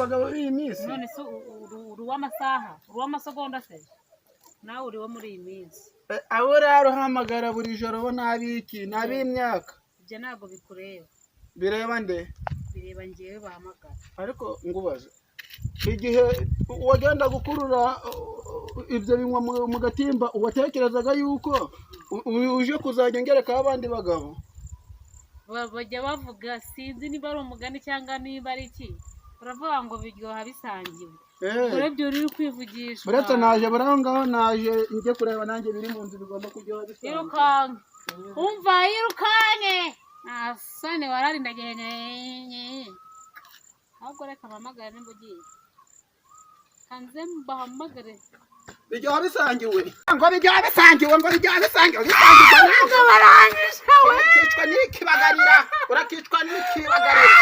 bagabo b'iyi minsi none se uri w'amasaha uri w'amasegonda se nawe uri wo muri iyi minsi abo rero uhamagara buri joro bo nabiki nab'imyaka ibyo ntabwo bikureba bireba nde bireba njyewe bahamagara ariko ngubaze igihe wagenda gukurura ibyo binywa mu gatimba uwatekerezaga yuko uje kuzajya ngerekaho abandi bagabo bajya bavuga sinzi niba ari umugani cyangwa niba ari iki baravuga ngo biryoha bisangiwe urebye uri kwivugisha buretse naje buraho ngaho naje njye kureba nanjye biri mu nzu bigomba kuryoha bisangiwe yirukanke umva yirukanke sane wararindagenye ahubwo reka mpamagare nimba ugiye hanze mbahamagare biryoha bisangiwe ngo biryoha bisangiwe ntabwo barangije we ukicwa n'ikibagarira urakicwa n'ikibagarira